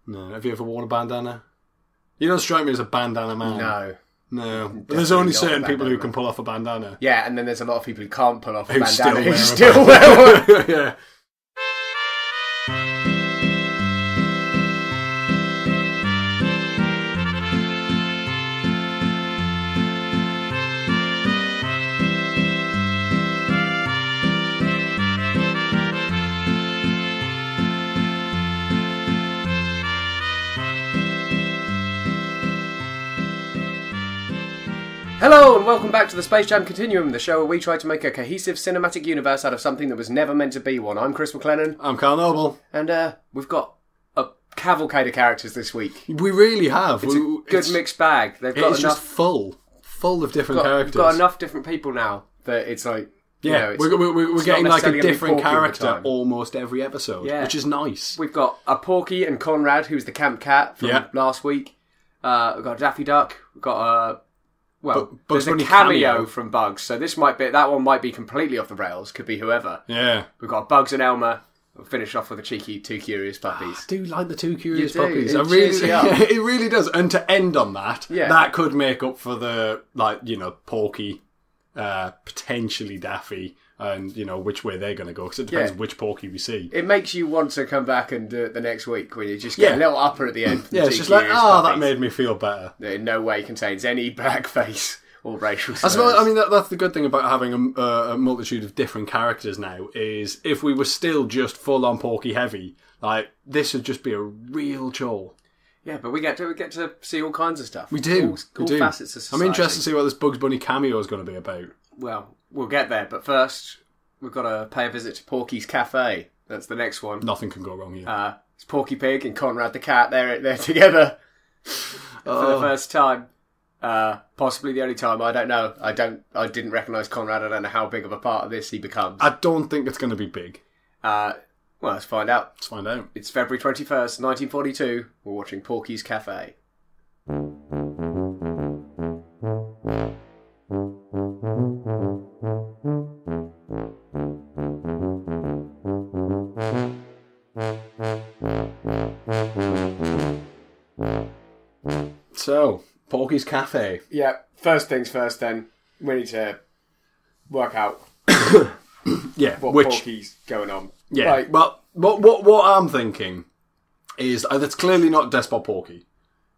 No. Have you ever worn a bandana? You don't strike me as a bandana man. No. No. But there's only certain people who can pull off a bandana. Yeah, and then there's a lot of people who can't pull off a Who bandana who still still wear one. Yeah. Hello and welcome back to the Space Jam Continuum, the show where we try to make a cohesive cinematic universe out of something that was never meant to be one. I'm Chris McLennan. I'm Carl Noble. And we've got a cavalcade of characters this week. We really have. It's a good mixed bag. They've got it's enough, just full of different characters. We've got enough different people now that it's like... Yeah, we're getting like a different character almost every episode, which is nice. We've got a Porky and Conrad, who's the camp cat from last week. We've got a Daffy Duck. We've got a... Well, there's a cameo from Bugs, so that one might be completely off the rails. Could be whoever. Yeah. We've got Bugs and Elmer. We'll finish off with a cheeky Two Curious Puppies. I do like the Two Curious You do. Puppies. It It really does. And to end on that, that could make up for the, Porky, potentially Daffy, and, which way they're going to go, because it depends which Porky we see. It makes you want to come back and do it the next week, when you just get a little upper at the end. It's just like, that made me feel better. It in no way contains any blackface or racial slurs. I mean, that's the good thing about having a multitude of different characters now, is if we were still just full-on Porky heavy, like, this would just be a real chore. Yeah, but we get to see all kinds of stuff. We do. All facets of society. I'm interested to see what this Bugs Bunny cameo is going to be about. Well, we'll get there, but first, we've got to pay a visit to Porky's Cafe. That's the next one. Nothing can go wrong here. It's Porky Pig and Conrad the cat. They're together for the first time. Possibly the only time. I don't know. I didn't recognise Conrad. I don't know how big of a part of this he becomes. I don't think it's going to be big. Well, let's find out. It's February 21st, 1942. We're watching Porky's Cafe. So, Porky's Cafe. Yeah, first things first then. We need to work out what Porky's going on. Yeah, right. But what I'm thinking is that's clearly not Despot Porky,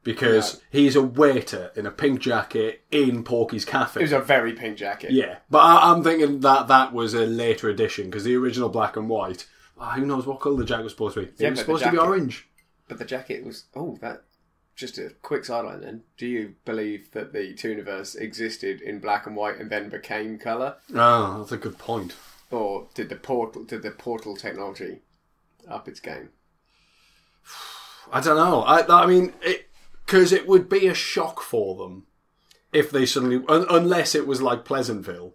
because he's a waiter in a pink jacket in Porky's Cafe. It was a very pink jacket. Yeah, but I'm thinking that was a later edition, because the original black and white, who knows what colour the jacket was supposed to be. It was supposed to be orange. But the jacket was... Just a quick sideline then. Do you believe that the Tooniverse existed in black and white and then became colour? Oh, that's a good point. Or did the portal technology up its game? I don't know. I mean, because it would be a shock for them if they suddenly... Unless it was like Pleasantville.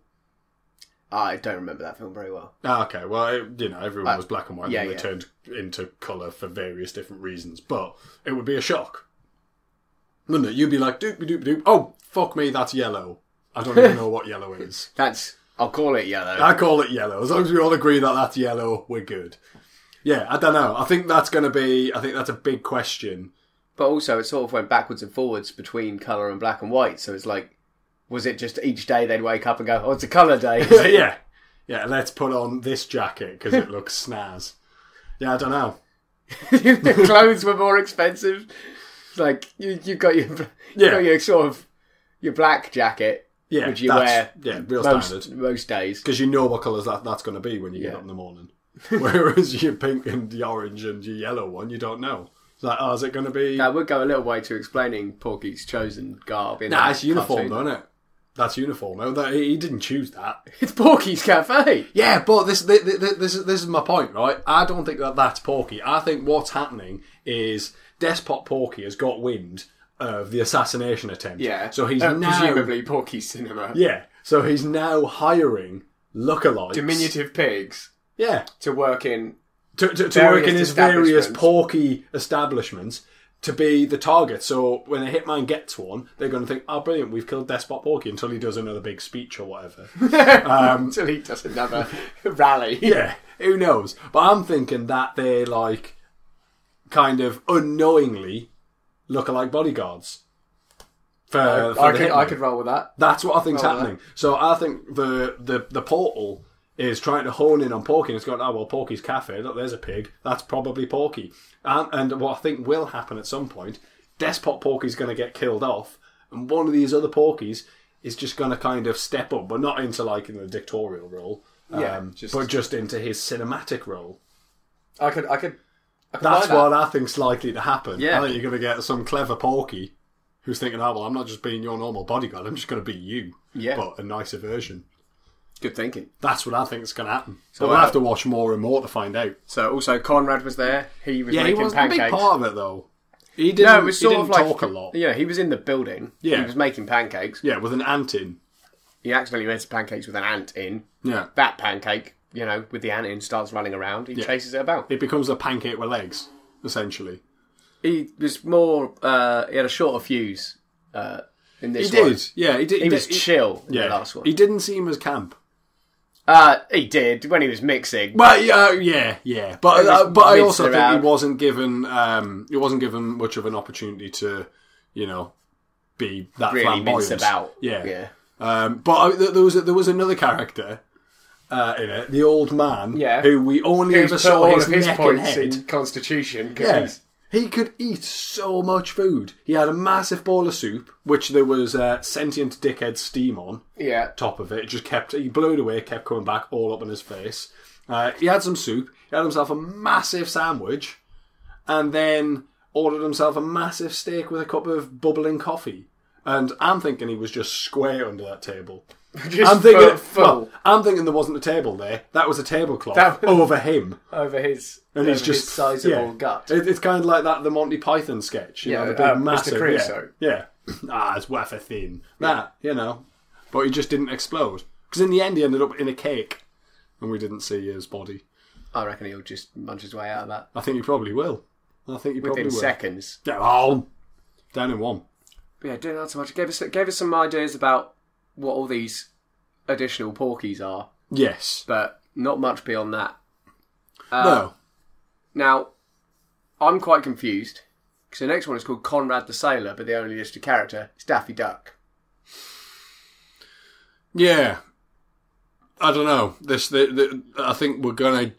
I don't remember that film very well. Okay, well, everyone was black and white and they turned into colour for various different reasons. But it would be a shock. Wouldn't it? You'd be like, doop-a-doop-a-doop. Oh, fuck me, that's yellow. I don't even know what yellow is. I'll call it yellow. I call it yellow. As long as we all agree that that's yellow, we're good. Yeah, I don't know. I think that's a big question. But also, it sort of went backwards and forwards between colour and black and white. So it's like, was it just each day they'd wake up and go, it's a colour day? Yeah, let's put on this jacket because it looks snaz. Yeah, I don't know. The clothes were more expensive. Like you've got your sort of your black jacket, which you wear real standard most days, because you know what colours that's going to be when you get up in the morning. Whereas your pink and the orange and your yellow one, you don't know. It's like, is it going to be? That would go a little way to explaining Porky's chosen garb. It's uniform, isn't it? That's uniform. He didn't choose that. It's Porky's Cafe. Yeah, but this is my point, right? I don't think that's Porky. I think what's happening is Despot Porky has got wind of the assassination attempt. Yeah. So he's presumably Porky's Cinema. Yeah. So he's now hiring lookalikes. Diminutive pigs. Yeah. To work in... To work in his various Porky establishments to be the target. So when a hitman gets one, they're going to think, oh, brilliant, we've killed Despot Porky, until he does another big speech or whatever. Until he does another rally. Yeah. Who knows? But I'm thinking that they're like... kind of unknowingly lookalike bodyguards. I could roll with that. That's what I think's happening. So I think the portal is trying to hone in on Porky, and it's going, oh, well, Porky's cafe, look, there's a pig, that's probably Porky. And what I think will happen at some point, Despot Porky's going to get killed off, and one of these other Porkies is just going to kind of step up, but not into like in the dictatorial role, but just into his cinematic role. I could That's what I think's likely to happen. Yeah. I think you're going to get some clever Porky who's thinking, oh, well, I'm not just being your normal bodyguard, I'm just going to be you. Yeah. But a nicer version. Good thinking. That's what I think is going to happen. So we'll have to watch more and more to find out. So also Conrad was there. He was making pancakes. Yeah, he wasn't a big part of it though. He didn't talk a lot. Yeah, he was in the building. Yeah. He was making pancakes. Yeah, with an ant in. He accidentally made some pancakes with an ant in. Yeah. That pancake, with the ant in, starts running around. He chases it about. It becomes a pancake with legs, essentially. He was more... he had a shorter fuse in this one. He did, yeah. He was chill in the last one. He didn't seem as camp. He did when he was mixing. But yeah. But I also think he wasn't given much of an opportunity to, be that really flamboyant. Mince about. Yeah. But there was another character in it, the old man, who we only ever saw his neck and head. In Constitution. He could eat so much food. He had a massive bowl of soup, which there was sentient dickhead steam on. Yeah. Top of it. It just he blew it away, kept coming back all up in his face. He had some soup. He had himself a massive sandwich. And then ordered himself a massive steak with a cup of bubbling coffee. And I'm thinking he was just square under that table. I'm thinking there wasn't a table there. That was a tablecloth over him. Over his... And he's just sizable gut. It's kind of like the Monty Python sketch. The big massive, Mr. Crusoe. Yeah. It's wafer thin. But he just didn't explode. Because in the end, he ended up in a cake. And we didn't see his body. I reckon he'll just munch his way out of that. I think he probably will. Within seconds. Yeah, down in one. But yeah, doing that so much. It gave us some ideas about what all these additional Porkies are. Yes. But not much beyond that. No. Now, I'm quite confused, because the next one is called Conrad the Sailor, but the only listed character is Daffy Duck. Yeah. I don't know. I think we're going to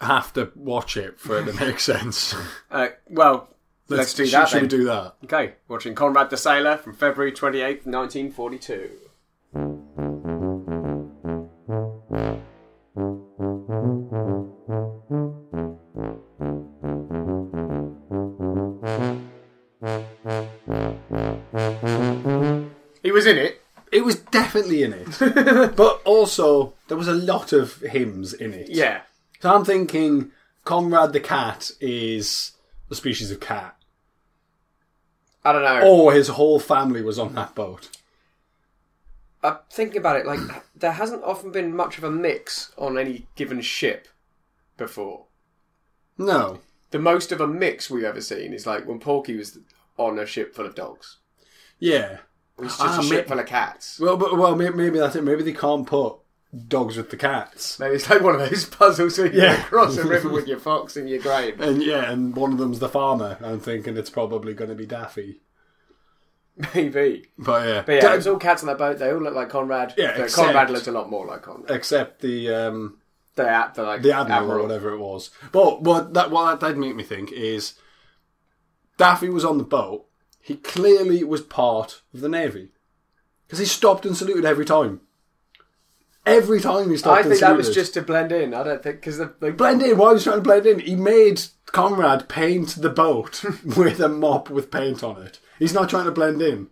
have to watch it for it to make sense. Let's do that. Should we do that? Okay, watching Conrad the Sailor from February 28th, 1942. He was in it. It was definitely in it. But also, there was a lot of hymns in it. Yeah. So I'm thinking Conrad the cat is a species of cat. I don't know. Or his whole family was on that boat. I'm thinking about it, there hasn't often been much of a mix on any given ship before. No. The most of a mix we've ever seen is when Porky was on a ship full of dogs. Yeah. It was just a ship full of cats. Well, maybe that's it. Maybe they can't put dogs with the cats. Maybe it's like one of those puzzles where you cross a river with your fox and your grain. And one of them's the farmer. I'm thinking it's probably going to be Daffy. Maybe. But yeah. It was all cats on that boat. They all look like Conrad. Yeah, Conrad looked a lot more like Conrad. Except the Admiral or whatever it was. But what that did make me think is Daffy was on the boat. He clearly was part of the Navy. Because he stopped and saluted every time. Every time he stopped and saluted. I think that was just to blend in. I don't think... Blend in? Why was he trying to blend in? He made Conrad paint the boat with a mop with paint on it. He's not trying to blend in.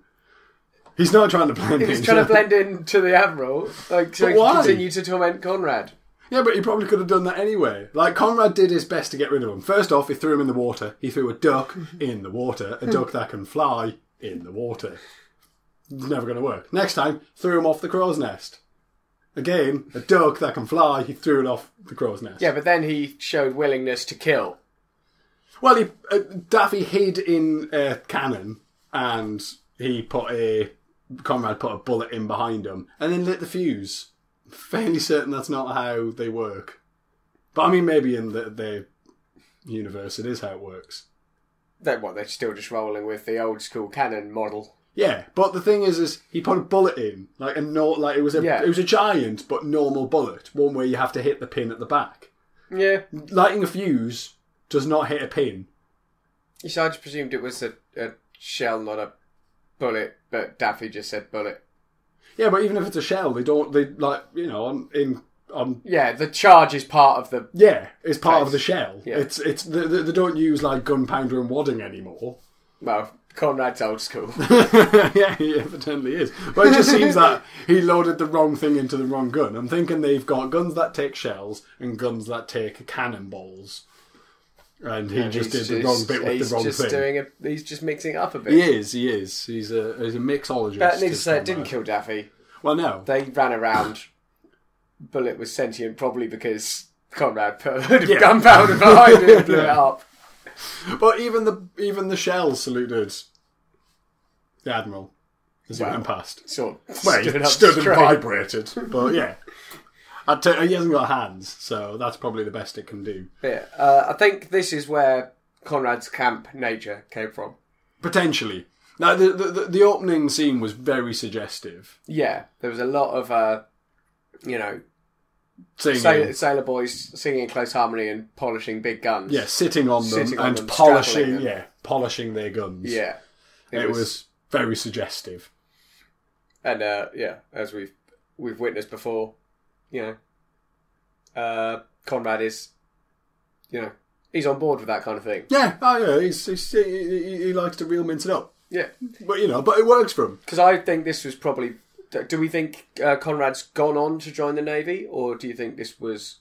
He's not trying to blend in. He's trying to blend in to the Admiral. So he can continue to torment Conrad. Yeah, but he probably could have done that anyway. Conrad did his best to get rid of him. First off, he threw him in the water. He threw a duck in the water. A duck that can fly in the water. It's never going to work. Next time, threw him off the crow's nest. Again, a duck that can fly, he threw it off the crow's nest. Yeah, but then he showed willingness to kill. Well, Daffy hid in a cannon, and Conrad put a bullet in behind him, and then lit the fuse. Fairly certain that's not how they work. But I mean, maybe in the universe it is how it works. They're still just rolling with the old school cannon model. Yeah, but the thing is he put a bullet in, it was a giant but normal bullet, one where you have to hit the pin at the back. Yeah, lighting a fuse does not hit a pin. So I just presumed it was a shell, not a bullet, but Daffy just said bullet. Yeah, but even if it's a shell, the charge is part of the... Yeah, it's part of the shell. Yeah. They don't use, gunpowder and wadding anymore. Well, Conrad's old school. Yeah, he evidently is. But it just seems that he loaded the wrong thing into the wrong gun. I'm thinking they've got guns that take shells and guns that take cannonballs. And he just did the wrong bit with the wrong thing. He's just mixing it up a bit. He is. He's a mixologist. But needless to say, it didn't kill Daffy. Well, no. They ran around. Bullet was sentient probably because Conrad put a load of gunpowder behind it and blew it up. But even the shells saluted the Admiral as he went past. Stood and vibrated. But yeah. He hasn't got hands, so that's probably the best it can do. Yeah, I think this is where Conrad's camp nature came from. Potentially. Now, the opening scene was very suggestive. Yeah, there was a lot of, sailor boys singing in close harmony and polishing big guns. Yeah, sitting on them and polishing their guns. Yeah. It was very suggestive. And, as we've witnessed before, Conrad is, he's on board with that kind of thing. Yeah, he likes to real mince it up. Yeah. But it works for him. Because I think this was probably... Do we think Conrad's gone on to join the Navy, or do you think this was...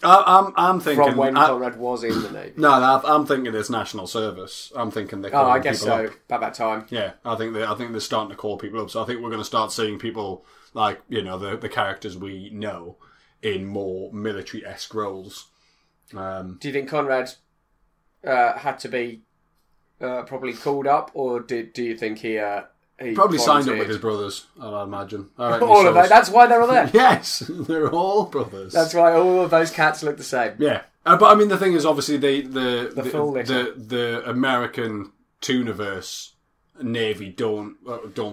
I'm thinking... From when Conrad was in the Navy? No, I'm thinking it's national service. I'm thinking they're calling people up. I guess so, about that time. Yeah, I think they're starting to call people up. So I think we're going to start seeing people like, the characters we know in more military-esque roles. Do you think Conrad had to be probably called up, or do you think he probably signed up with his brothers, I imagine. All of them. That's why they're all there. Yes, they're all brothers. That's why all of those cats look the same. Yeah, but I mean the thing is, obviously the American Tooniverse Navy don't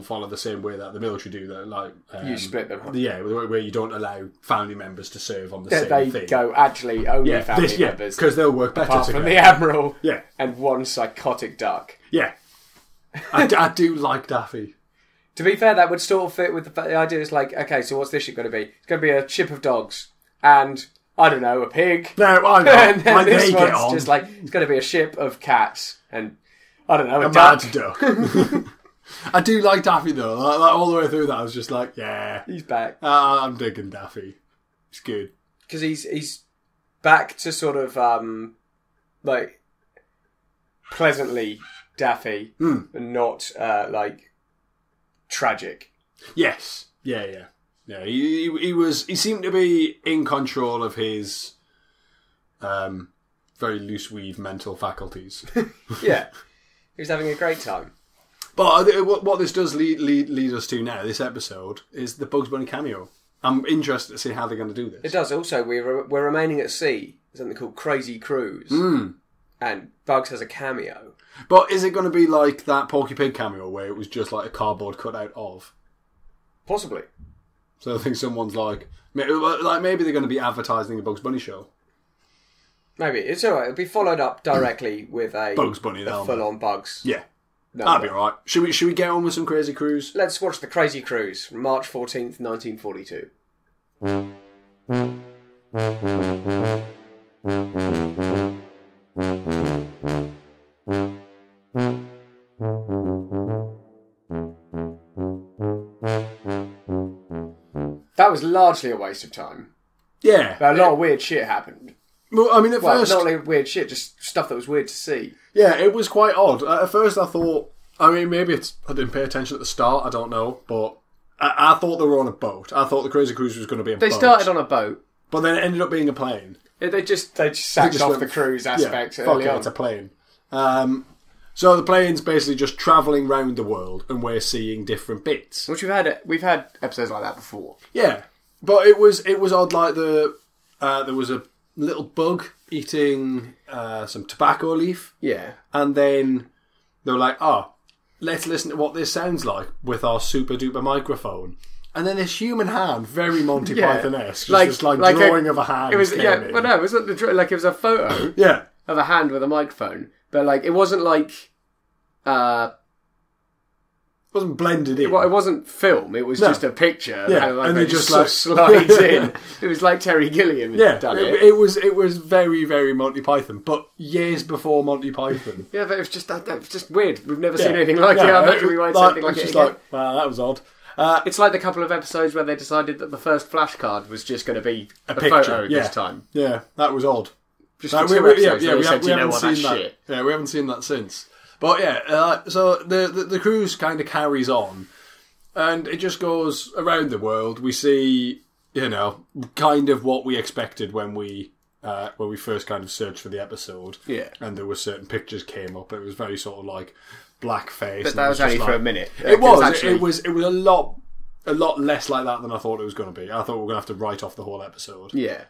follow the same way that the military do. That you split them. Yeah, where you don't allow family members to serve on the same thing. They go actually only family members because they'll work better apart together. From the Admiral. Yeah, and one psychotic duck. Yeah. I do like Daffy. To be fair, that would sort of fit with the idea. It's like, okay, so what's this ship going to be? It's going to be a ship of dogs and, I don't know, a pig. No, I know. And then this one's just like, it's going to be a ship of cats and, I don't know, a duck. Mad duck. I do like Daffy though. All the way through that, I was just like, yeah, he's back. I'm digging Daffy. It's good because he's back to sort of pleasantly Daffy, and not tragic. Yes, yeah. He seemed to be in control of his very loose weave mental faculties. Yeah, he was having a great time. But what this does lead us to now, this episode, is the Bugs Bunny cameo. I'm interested to see how they're going to do this. It does. Also, we're remaining at sea. There's something called Crazy Cruise. And Bugs has a cameo. But is it going to be like that Porky Pig cameo where it was just like a cardboard cutout of? Possibly. So I think someone's like maybe they're going to be advertising a Bugs Bunny show. Maybe. It's alright. It'll be followed up directly with a Bugs Bunny full-on Bugs. Yeah. That'll be alright. Should we get on with some Crazy Cruise? Let's watch the Crazy Cruise from March 14th, 1942. That was largely a waste of time. Yeah. But a lot of weird shit happened. Well, I mean, first... not only weird shit, just stuff that was weird to see. Yeah, it was quite odd. At first I thought... I mean, maybe I didn't pay attention at the start, I don't know, but I thought they were on a boat. I thought the Crazy Cruise was going to be a boat. They started on a boat. But then it ended up being a plane. Yeah, they just sacked off the cruise aspect early on. It's a plane. So the plane's basically just travelling round the world and we're seeing different bits. Which we've had episodes like that before. Yeah. But it was odd, like there was a little bug eating some tobacco leaf. Yeah. And then they were like, let's listen to what this sounds like with our super duper microphone. And then this human hand, very Monty Python-esque, just this drawing of a hand. It was it wasn't the drawing, it was a photo of a hand with a microphone. But it wasn't it wasn't blended in. It wasn't film. It was just a picture. Yeah, and it just slides in. It was like Terry Gilliam had done it. It was very, very Monty Python, but years before Monty Python. Yeah, but it was just weird. We've never seen anything like it. I bet we won't see anything like it again. Wow, that was odd. It's like the couple of episodes where they decided that the first flashcard was just going to be a photo this time. Yeah, that was odd. Just for 2 episodes. We haven't seen that shit. Yeah, we haven't seen that since. But so the cruise kind of carries on, and it just goes around the world. We see, kind of what we expected when we first kind of searched for the episode. Yeah, and there were certain pictures came up. It was very sort of like blackface. But that was only for a minute. It was a lot less like that than I thought it was going to be. I thought we were going to have to write off the whole episode. Yeah.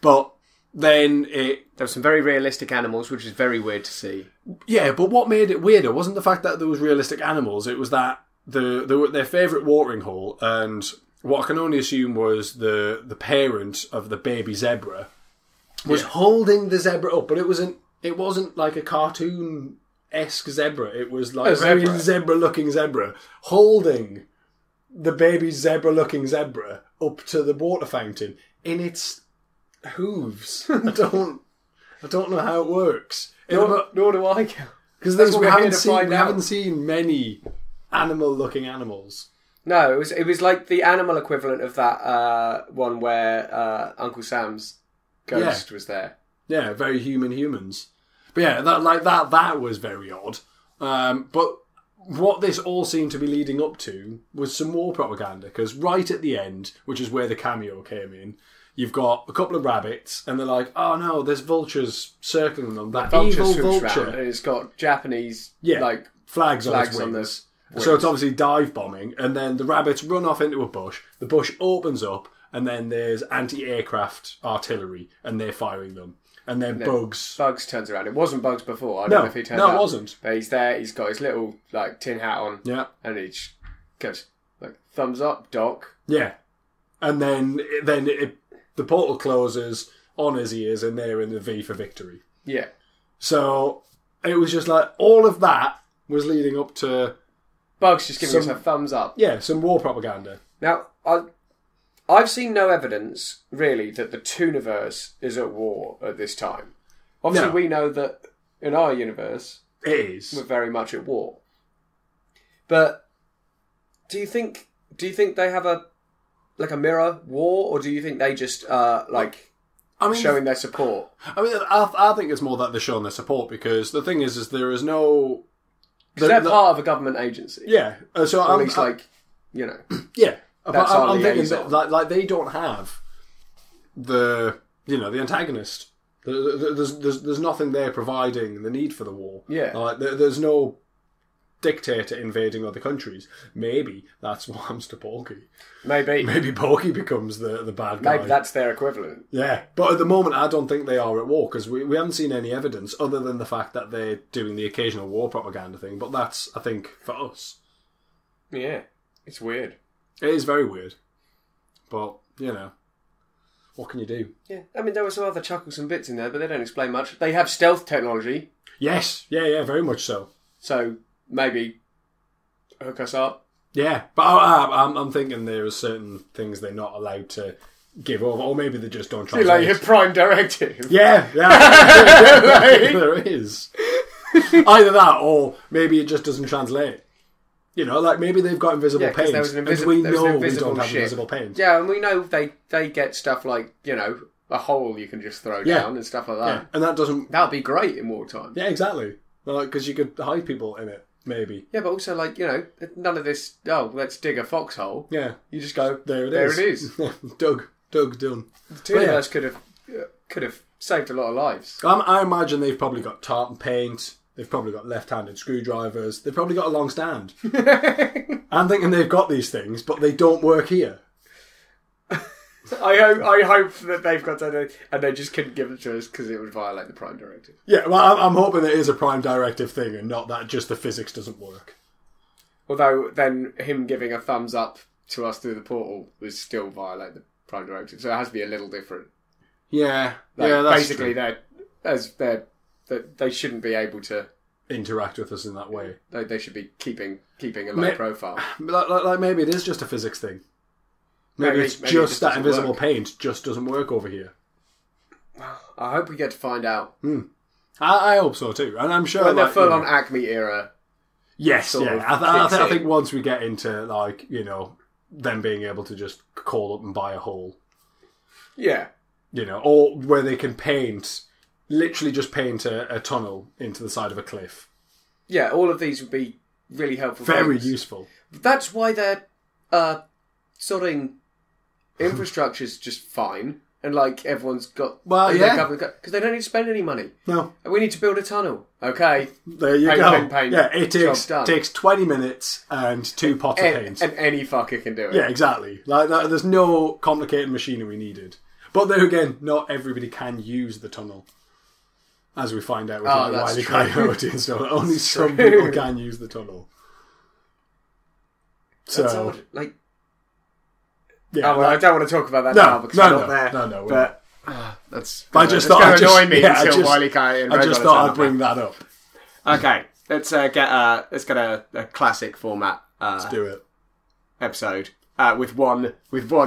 But then there were some very realistic animals, which is very weird to see. Yeah, but what made it weirder wasn't the fact that there was realistic animals. It was that their favourite watering hole, and what I can only assume was the parent of the baby zebra was holding the zebra up, but it wasn't like a cartoon-esque zebra. It was like a very zebra-looking zebra holding the baby zebra-looking zebra up to the water fountain in its hooves. I don't know how it works. Nor do I. Because we haven't seen many animal-looking animals. No, it was like the animal equivalent of that one where Uncle Sam's ghost was there. Yeah, very humans. But yeah, that was very odd. But what this all seemed to be leading up to was some war propaganda, because right at the end, which is where the cameo came in, you've got a couple of rabbits, and they're like, "Oh no, there's vultures circling them. That evil vulture." And it's got Japanese flags on its wings. So it's obviously dive bombing, and then the rabbits run off into a bush. The bush opens up, and then there's anti-aircraft artillery, and they're firing them. And then Bugs turns around. It wasn't Bugs before. I don't know if he turned up. No, it wasn't. But he's there. He's got his little tin hat on. Yeah. And he goes thumbs up, Doc. Yeah. And then the portal closes on his ears, and they're in the V for victory. Yeah. So it was just like all of that was leading up to Bugs just giving us a thumbs up. Yeah, some war propaganda. Now, I've seen no evidence, really, that the Tooniverse is at war at this time. Obviously, we know that in our universe, it is. We're very much at war. But do you think they have a mirror war, or do you think they just showing their support? I mean, I think it's more that they're showing their support, because the thing is there is no. Because they're part of a government agency. Yeah, so or at least yeah. That's I'm thinking that they don't have the antagonist. There's nothing there providing the need for the war. Yeah, there's no dictator invading other countries. Maybe that's what happens to Porky. Maybe Porky becomes the bad guy. Maybe that's their equivalent. Yeah, but at the moment I don't think they are at war, because we haven't seen any evidence other than the fact that they're doing the occasional war propaganda thing. But that's, I think, for us. Yeah, it's weird. It is very weird. But, what can you do? Yeah, I mean, there were some other chuckles and bits in there, but they don't explain much. They have stealth technology. Yes, yeah, very much so. So, maybe hook us up. Yeah, but I'm thinking there are certain things they're not allowed to give over, or maybe they just don't translate. Like your Prime Directive. Yeah, there is. Either that, or maybe it just doesn't translate. Maybe they've got invisible paint, and we know we don't have invisible paint. Yeah, and we know they get stuff like, a hole you can just throw down and stuff like that. Yeah, and that doesn't... That would be great in wartime. Yeah, exactly. Because you could hide people in it, maybe. Yeah, but also, none of this, let's dig a foxhole. Yeah. You just go, there it is. Dug, done. The two of us could have saved a lot of lives. I imagine they've probably got tartan paint. They've probably got left-handed screwdrivers. They've probably got a long stand. I'm thinking they've got these things, but they don't work here. I hope that they've got that and they just couldn't give it to us because it would violate the Prime Directive. Yeah, well, I'm hoping it is a Prime Directive thing and not that just the physics doesn't work. Although then him giving a thumbs up to us through the portal would still violate the Prime Directive, so it has to be a little different. Yeah, like, yeah, that's basically true. They shouldn't be able to interact with us in that way. They should be keeping a low profile. Like maybe it is just a physics thing. Maybe it's just that invisible paint just doesn't work over here. I hope we get to find out. I hope so too, and I'm sure when they're full on Acme era. Yes, yeah. I think once we get into them being able to just call up and buy a hole. Yeah. Or where they can literally just paint a tunnel into the side of a cliff. Yeah, all of these would be really helpful. Very useful. That's why their sorting infrastructure's just fine. And everyone's got... Well, yeah. Because they don't need to spend any money. No. And we need to build a tunnel. Okay. There you go. Paint. Yeah, it takes 20 minutes and 2 pots of paint. And any fucker can do it. Yeah, exactly. There's no complicated machinery needed. But there again, not everybody can use the tunnel. As we find out with Wile E. Coyote and stuff. Only some people can use the tunnel. That's odd. Yeah, I don't want to talk about that now because I'm not there. No. But that's going to annoy me until Wile E. Coyote and I just thought I'd bring that up. Okay, let's get a classic format. Let's do it. Episode with one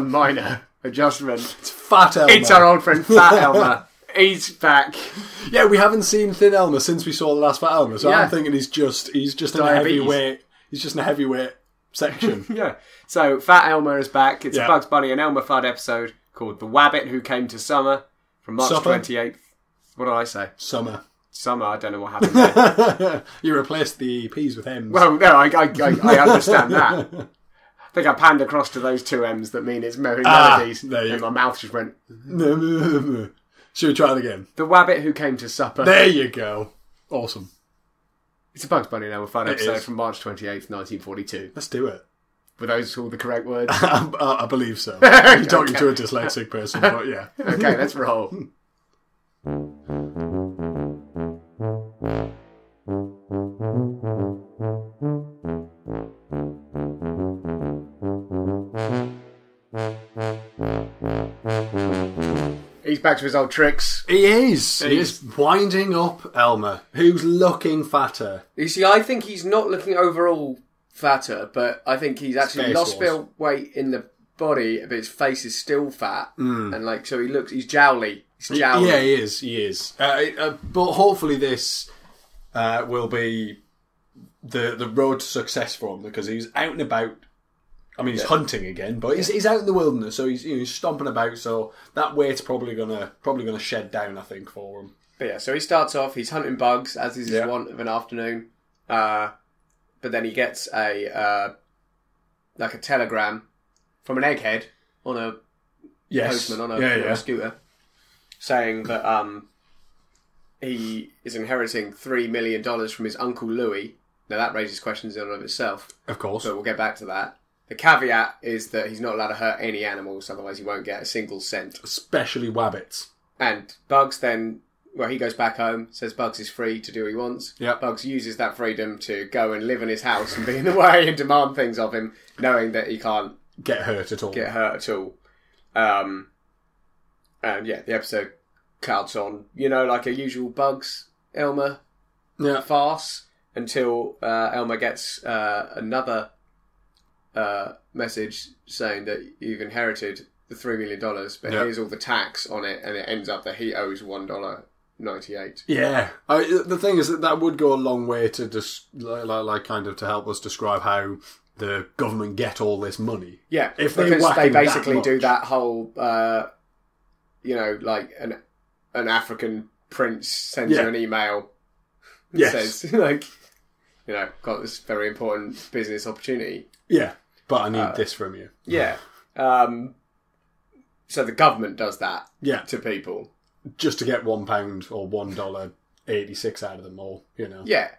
minor adjustment. It's Fat Elmer. It's our old friend Fat Elmer. He's back. Yeah, we haven't seen Thin Elmer since we saw the last Fat Elmer, so I'm thinking he's just in a heavyweight. He's just in a heavyweight section. Yeah. So Fat Elmer is back. It's a Bugs Bunny and Elmer Fudd episode called "The Wabbit Who Came to Summer" from March 28th. What did I say? Summer. I don't know what happened there. You replaced the P's with M's. Well, no, I understand that. I think I panned across to those 2 M's that mean it's Merry Melodies. And my mouth just went... Should we try it again? The Wabbit Who Came to Supper. There you go. Awesome. It's a Bugs Bunny and Elmer Fudd episode from March 28th, 1942. Let's do it. Were those all the correct words? I believe so. You're talking to a dyslexic person, but yeah. Okay, let's roll. He's back to his old tricks. He is. He is winding up Elmer, who's looking fatter. You see, I think he's not looking overall fatter, but I think he's actually lost a bit of weight in the body, but his face is still fat. And so he's jowly. Yeah, he is. But hopefully this will be the road to success for him, because he's out and about. I mean, he's hunting again, but he's out in the wilderness, so he's stomping about. So that weight's probably gonna shed down, I think, for him. But yeah, so he starts off. He's hunting bugs, as is his wont of an afternoon. But then he gets a telegram from an egghead on a postman on a scooter, saying that he is inheriting $3 million from his uncle Louis. Now that raises questions in and of itself, of course. But we'll get back to that. The caveat is that he's not allowed to hurt any animals, otherwise he won't get a single cent. Especially wabbits. And Bugs then, he goes back home, says Bugs is free to do what he wants. Yep. Bugs uses that freedom to go and live in his house and be in the way and demand things of him, knowing that he can't get hurt at all. And the episode cuts on, like a usual Bugs Elmer farce, until Elmer gets another message saying that you've inherited the $3 million, but here's all the tax on it, and it ends up that he owes $1.98. Yeah, the thing is that would go a long way to just to help us describe how the government get all this money. Yeah, if because they basically do that whole, an African prince sends you an email that says got this very important business opportunity. Yeah, but I need this from you. Yeah. So the government does that to people. Just to get £1 or $1.86 out of them all, Yeah.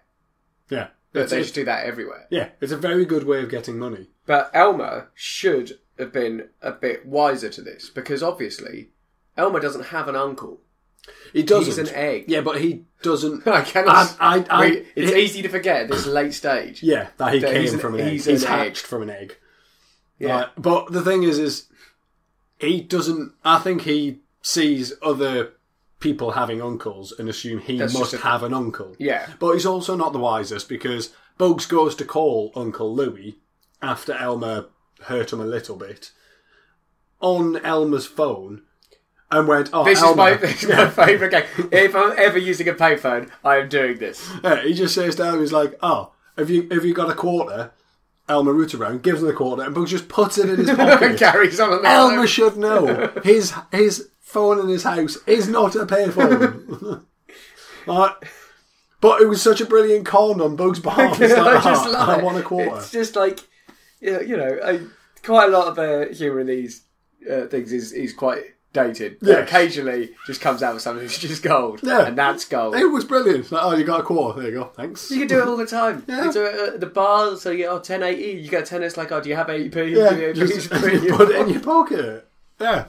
Yeah. But they just do that everywhere. Yeah, it's a very good way of getting money. But Elmer should have been a bit wiser to this, because obviously Elmer doesn't have an uncle. He doesn't. He's an egg. Yeah, but he doesn't. I cannot. It's easy to forget at this late stage. Yeah, that he came from an egg. He's hatched from an egg. Yeah, but the thing is he doesn't. I think he sees other people having uncles and assume he must have an uncle. Yeah, but he's also not the wisest, because Bugs goes to call Uncle Louie after Elmer hurt him a little bit on Elmer's phone. And went, this Elmer. This is my favourite game. If I'm ever using a payphone, I am doing this. Yeah, he just says to Elmer, he's like, have you got a quarter? Elmer roots around, gives him the quarter, and Bugs just puts it in his pocket. And carries on the Elmer phone. should know. His phone in his house is not a payphone. But it was such a brilliant con on Bugs' behalf. It's like, I want a quarter. It's just like, quite a lot of humour in these things is quite dated. Yes. Occasionally just comes out with something that's just gold. Yeah. And that's gold. It was brilliant. Like, you got a quarter. There you go. Thanks. You can do it all the time. Yeah. You do it at the bar, so you get 10.80. You get 10, it's like, do you have 80p? Yeah. Just put it in your pocket. Yeah.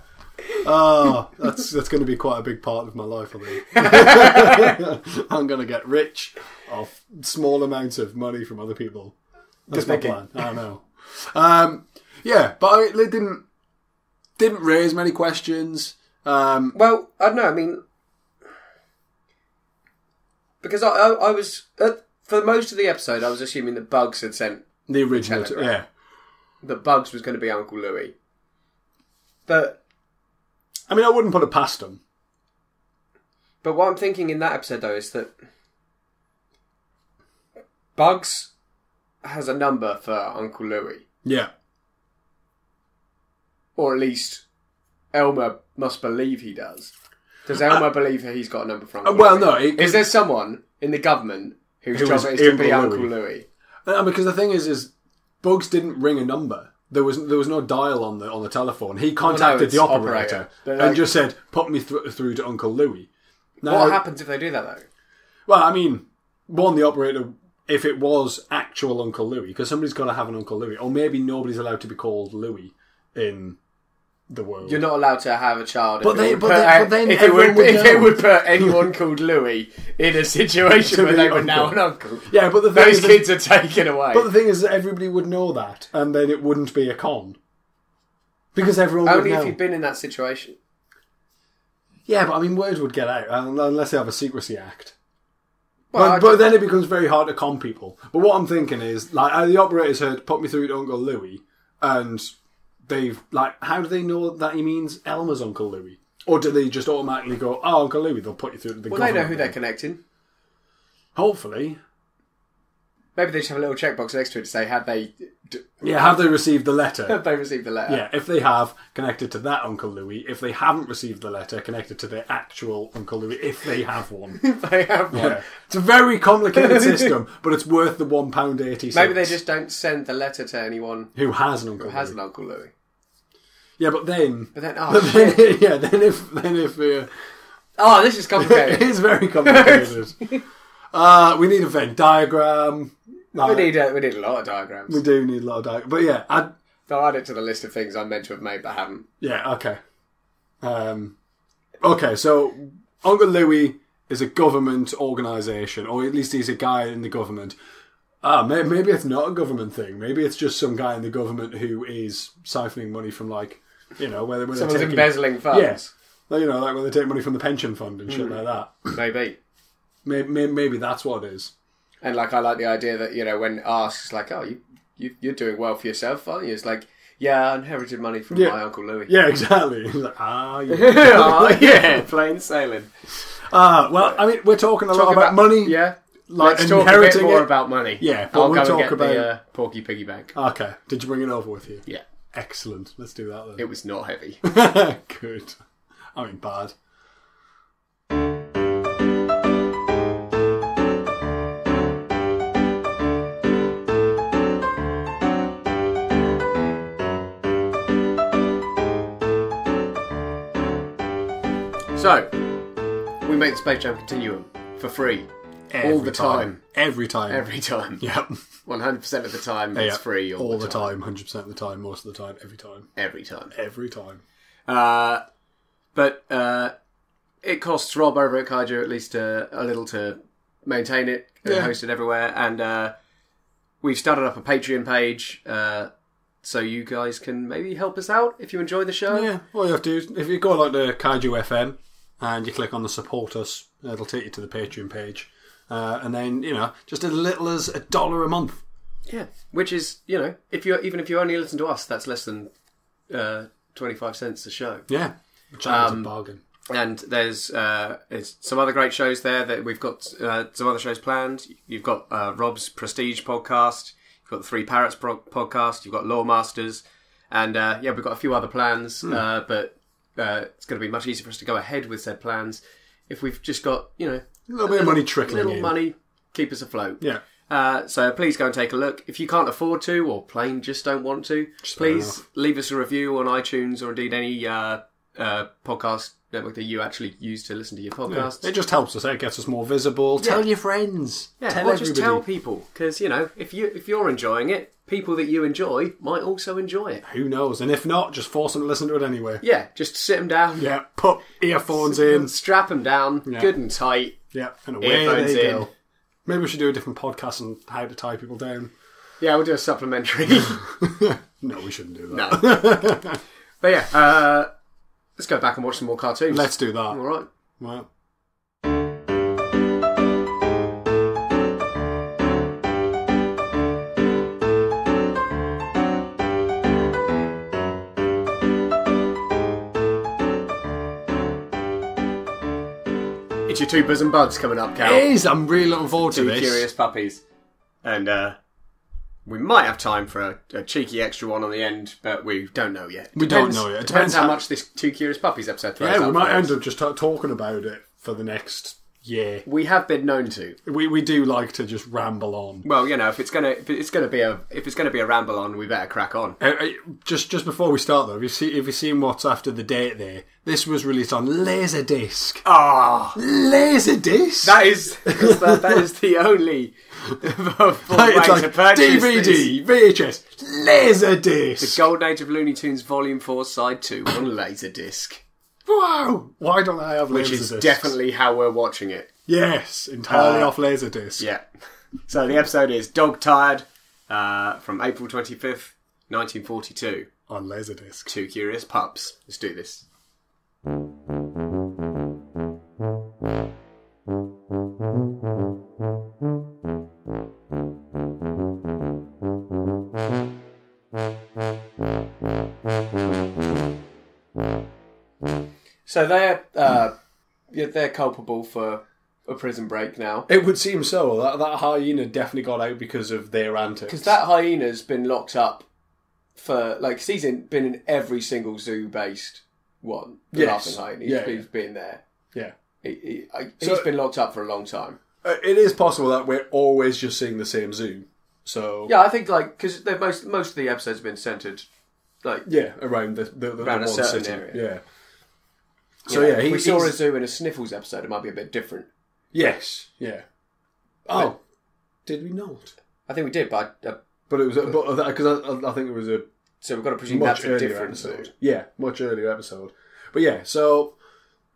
That's going to be quite a big part of my life, I think. I'm going to get rich off small amounts of money from other people. That's my plan. I know. But it didn't raise many questions. Well, I don't know. I mean, because I was for most of the episode, I was assuming that Bugs had sent the original. That Bugs was going to be Uncle Louie. But I mean, I wouldn't put it past him. But what I'm thinking in that episode, though, is that Bugs has a number for Uncle Louie. Yeah. Or at least Elmer must believe he does. Does Elmer believe that he's got a number for Uncle Well, Louie? no. Is there someone in the government whose job it is to be Uncle Louie? Because the thing is Bugs didn't ring a number. There was no dial on the telephone. He contacted the operator and just said, "Put me through to Uncle Louie." Now, what happens if they do that, though? Well, I mean, the operator, if it was actual Uncle Louie, because somebody's got to have an Uncle Louie, or maybe nobody's allowed to be called Louie in the world. You're not allowed to have a child. But then if it would put anyone called Louie in a situation where they were now an uncle. Yeah, but those kids are taken away. But the thing is that everybody would know that, and then it wouldn't be a con. Because everyone would know. Only if you'd been in that situation. Yeah, but I mean, words would get out, unless they have a secrecy act. Well, but then it becomes very hard to con people. But what I'm thinking is, like, the operator said, "Put me through to Uncle Louie," and they've, like, how do they know that he means Elmer's Uncle Louie? Or do they just automatically go, "Oh, Uncle Louie," they'll put you through to the government? Well, they know who they're connecting. Hopefully. Maybe they just have a little checkbox next to it to say, have they received the letter? Have they received the letter? Yeah, if they have, connected to that Uncle Louie. If they haven't received the letter, connected to their actual Uncle Louie, if they have one. If they have one. Yeah. It's a very complicated system, but it's worth the £1.86. Maybe they just don't send the letter to anyone who has an Uncle Louie. Yeah, but then... then if this is complicated. It is very complicated. We need a Venn diagram. We need a lot of diagrams. We do need a lot of diagrams. But yeah, I'll add it to the list of things I'm meant to have made but haven't. Yeah, okay. Okay, so Uncle Louie is a government organisation, or at least he's a guy in the government. Maybe it's not a government thing. Maybe it's just some guy in the government who is siphoning money from, like, where someone's embezzling funds. Yes. Like when they take money from the pension fund and shit like that. Maybe. Maybe that's what it is. And, like, I like the idea that, when asked, it's like, oh, you're doing well for yourself, aren't you? It's like, yeah, I inherited money from my Uncle Louie. Yeah, exactly. He's like, yeah. Plain sailing. Well, I mean, we're talking a lot about money. Yeah. Like, let's talk a bit more about money. Yeah, but we'll talk about the Porky piggy bank. Okay. Did you bring it over with you? Yeah. Excellent. Let's do that then. It was not heavy. Good. I mean, bad. So, we make the Space Jam Continuum for free. all the time. Every time. Every time. Yep. 100% of the time, it's free all the time. 100% of the time, most of the time, every time. Every time. Every time. But it costs Rob over at Kaiju at least a little to maintain it and host it everywhere. And we've started up a Patreon page so you guys can maybe help us out if you enjoy the show. Yeah, all you have to do is, if you go to Kaiju FM and you click on the support us, it'll take you to the Patreon page. And then, just as little as $1 a month. Yeah, which is, even if you only listen to us, that's less than 25 cents a show. Yeah, which is a bargain. And there's some other great shows there that we've got some other shows planned. You've got Rob's Prestige podcast. You've got the Three Parrots podcast. You've got Law Masters. And we've got a few other plans. But it's going to be much easier for us to go ahead with said plans if we've just got, a little bit of money trickling in. Little money, keep us afloat. Yeah. So please go and take a look. If you can't afford to, or plain just don't want to, please leave us a review on iTunes or indeed any podcast network that you actually use to listen to your podcasts. Yeah. It just helps us. It gets us more visible. Yeah. Tell your friends. Yeah, tell everybody. Just tell people, because if you're enjoying it, people that you enjoy might also enjoy it. Who knows? And if not, just force them to listen to it anyway. Yeah, just sit them down. Yeah, put earphones in, strap them down, good and tight. Yeah, and away earphones they go. Maybe we should do a different podcast on how to tie people down. Yeah, we'll do a supplementary. No, we shouldn't do that. No. But yeah, let's go back and watch some more cartoons. Let's do that. All right. Well. It's your Two Bosom Buds coming up, Cal. It is. I'm really looking forward to this. Two Curious Puppies. And we might have time for a cheeky extra one on the end, but we don't know yet. We don't know yet. It depends how much this Two Curious Puppies episode throws. Yeah, we might end up just talking about it for the next year. We have been known to. We do like to just ramble on. Well, if it's gonna be a ramble on, we better crack on. Just before we start though, if you've seen what's after the date there, this was released on Laserdisc. Ah, Laserdisc. That is the only way it's like to purchase DVD, this. VHS, Laserdisc. The Golden Age of Looney Tunes Volume 4 Side 2 on Laserdisc. Wow! Why don't I have Laserdisc? Which is definitely how we're watching it. Yes, entirely off Laserdisc. Yeah. So the episode is Dog Tired from April 25th, 1942. On Laserdisc. Two Curious Pups. Let's do this. So they're culpable for a prison break now. It would seem so. That hyena definitely got out because of their antics. Because that hyena's been locked up for he's been in every single zoo-based one. The Laughing Hyena. He's been there. Yeah, he's been locked up for a long time. It is possible that we're always just seeing the same zoo. So yeah, I think because most of the episodes have been centred around around a certain city. area. Yeah. So if we saw a zoo in a Sniffles episode, it might be a bit different. Yes. Yeah. Oh, did we not? I think we did, but it was because I think it was a. So we've got to presume that's a different episode. Yeah, much earlier episode. But yeah, so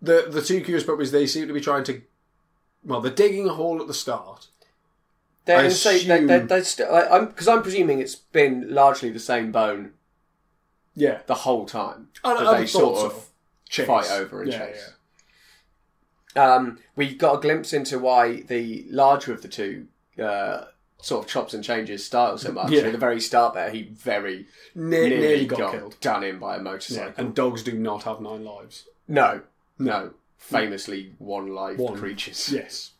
the Two Curious Puppies, they seem to be trying to. Well, they're digging a hole at the start. They're because I'm presuming it's been largely the same bone. Yeah, the whole time. They sort of fight over and chase. Yeah. We got a glimpse into why the larger of the two sort of chops and changes style so much. At the very start there, he very nearly got killed. Done in by a motorcycle. Yeah. And dogs do not have 9 lives. No. Famously one-life creatures. Yes.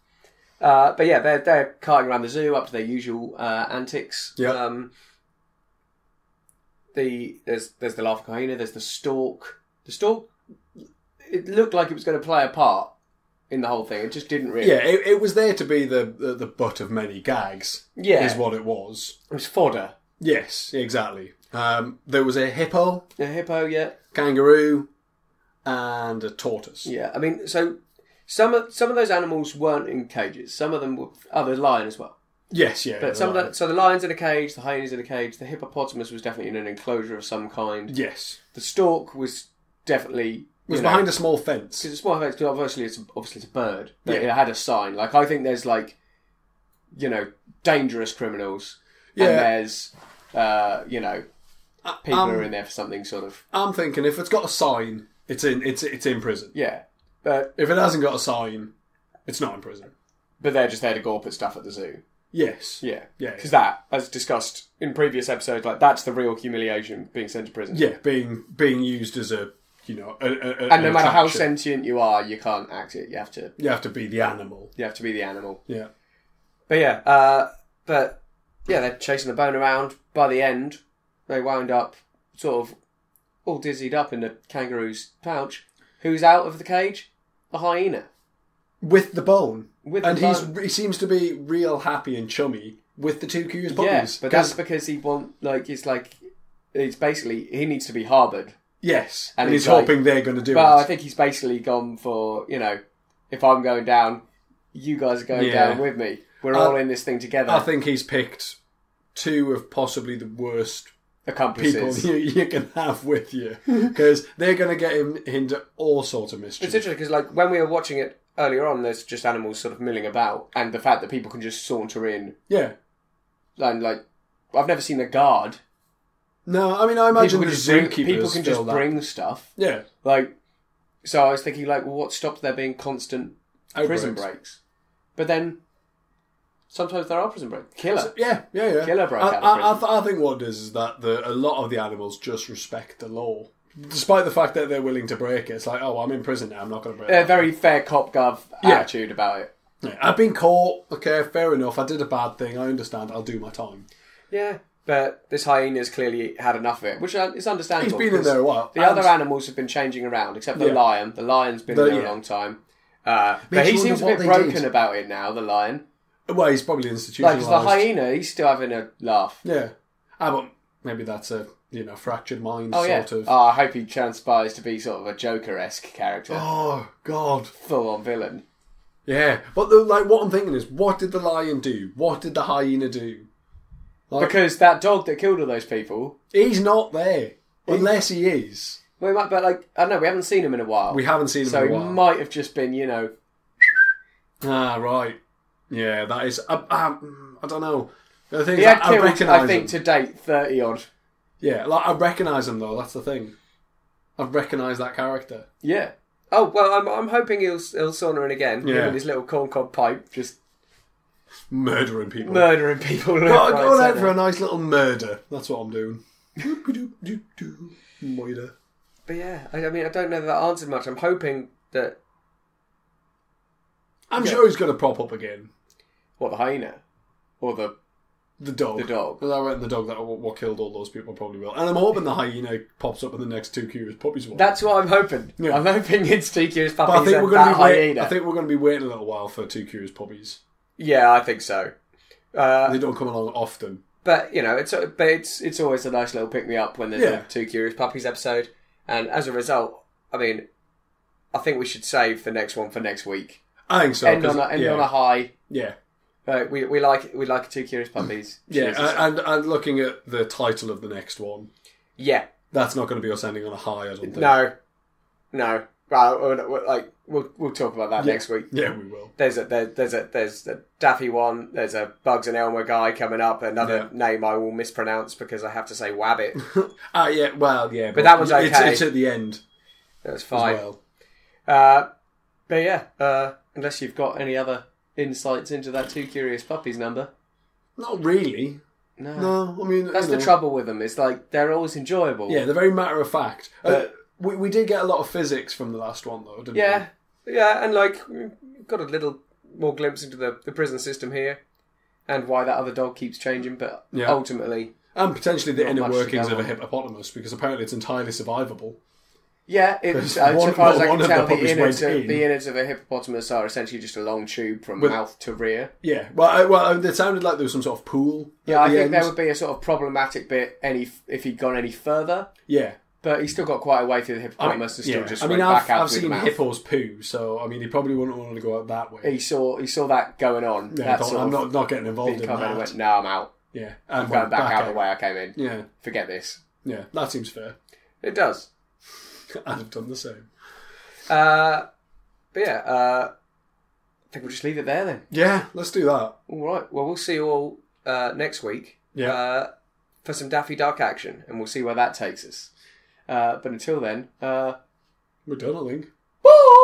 But yeah, they're carting around the zoo up to their usual antics. Yeah. There's the Laughing Hyena, there's the Stork. The Stork, it looked like it was going to play a part in the whole thing. It just didn't really. Yeah, it was there to be the butt of many gags. Yeah. Is what it was. It was fodder. Yes, exactly. There was a hippo. A hippo, yeah. Kangaroo. And a tortoise. Yeah, I mean, so Some of those animals weren't in cages. Some of them were. Oh, the lion as well. Yes, yeah. But so the lion's in a cage, the hyena's in a cage, the hippopotamus was definitely in an enclosure of some kind. Yes. The stork was definitely behind a small fence. Because a small fence, obviously it's a bird. But Yeah. it had a sign. Like I think there's dangerous criminals. Yeah. And there's people who are in there for something sort of. I'm thinking if it's got a sign, it's in prison. Yeah. But if it hasn't got a sign, it's not in prison. But they're just there to gawp at stuff at the zoo. Yes. Yeah. Yeah. Because that, as discussed in previous episodes, that's the real humiliation, being sent to prison. Yeah, being used as a and no matter how sentient you are, you can't act it. You have to be the animal. You have to be the animal. Yeah. But they're chasing the bone around. By the end, they wound up sort of all dizzied up in the kangaroo's pouch. Who's out of the cage? The hyena. With the bone. He seems to be real happy and chummy with the two curious puppies. Yes, but that's because he needs to be harboured. Yes, and he's hoping they're going to do it. But I think he's basically gone for, if I'm going down, you guys are going down with me. We're all in this thing together. I think he's picked two of possibly the worst accomplices people you can have with you, because they're going to get him into all sorts of mischief. It's interesting because when we were watching it earlier on, there's just animals sort of milling about, and the fact that people can just saunter in. Yeah. And I've never seen a guard. No, I mean, I imagine the zookeepers people can just bring stuff. Yeah. So I was thinking, what stopped there being constant prison breaks? But then sometimes there are prison breaks. Killer. Yeah. Killer broke out of prison. I think what it is that a lot of the animals just respect the law. Despite the fact that they're willing to break it. It's like, I'm in prison now, I'm not going to break it. A very fair cop gov attitude about it. Yeah. I've been caught, okay, fair enough, I did a bad thing, I understand, I'll do my time. Yeah, but this hyena's clearly had enough of it, which is understandable. He's been in there a while. The other animals have been changing around, except the lion. The lion's been there a long time. But he seems a bit broken about it now, the lion. Well, he's probably institutionalised. Because the hyena, he's still having a laugh. Yeah. But maybe that's a fractured mind sort of. I hope he transpires to be sort of a Joker-esque character. Oh, God. Full-on villain. Yeah. But, what I'm thinking is, what did the lion do? What did the hyena do? Because that dog that killed all those people... He's not there. Unless he is. Well, I don't know, we haven't seen him in a while. We haven't seen him in a while. So he might have just been, right. Yeah, that is... I don't know. The thing he had killed, I think, to date, 30-odd. Yeah, I recognise him, though. That's the thing. I've recognised that character. Yeah. Oh, well, I'm hoping he'll saunter in again. Yeah. With his little corncob pipe, just... Murdering people. Going out for a nice little murder. That's what I'm doing. Murder. But yeah, I mean, I don't know that answered much. I'm hoping that... I'm sure he's going to prop up again. What, the hyena? Or the dog. The dog. I reckon the dog that what killed all those people probably will. And I'm hoping the hyena pops up in the next Two Curious Puppies one. That's what I'm hoping. Yeah. I'm hoping it's Two Curious Puppies I think we're going to be waiting a little while for Two Curious Puppies. Yeah, I think so. They don't come along often. But, it's always a nice little pick-me-up when there's a Two Curious Puppies episode. And as a result, I mean, I think we should save the next one for next week. I think so. End on a high. Yeah. We like Two Curious Puppies. Yeah, and looking at the title of the next one. Yeah. That's not going to be us ending on a high, I don't think. No. Well, we'll talk about that next week. Yeah, we will. There's a Daffy one. There's a Bugs and Elmer guy coming up. Another name I will mispronounce because I have to say Wabbit. But that one's okay. It's at the end. That's fine. As well. Unless you've got any other insights into that Two Curious Puppies number. Not really. No, I mean... That's the trouble with them. It's they're always enjoyable. Yeah, they're very matter of fact. We did get a lot of physics from the last one, though, didn't we? Yeah, and got a little more glimpse into the prison system here and why that other dog keeps changing, but ultimately... And potentially the inner workings of a hippopotamus, because apparently it's entirely survivable. Yeah, as far as I can tell, the innards of a hippopotamus are essentially just a long tube from mouth to rear. Yeah, well, it sounded like there was some sort of pool. Yeah, I think there would be a sort of problematic bit if he'd gone any further. Yeah. But he's still got quite a way through the hippopotamus and still just back out I've seen hippos poo, so I mean, he probably wouldn't want to go out that way. He saw that going on. Yeah, I'm not getting involved in that. And went, no, I'm out. Yeah, I'm going back out the way I came in. Yeah, forget this. Yeah, that seems fair. It does. I'd have done the same. But yeah, I think we'll just leave it there then. Yeah, let's do that. All right. Well, we'll see you all next week. Yeah. For some Daffy Duck action, and we'll see where that takes us. But until then, we're done, I think. Bye!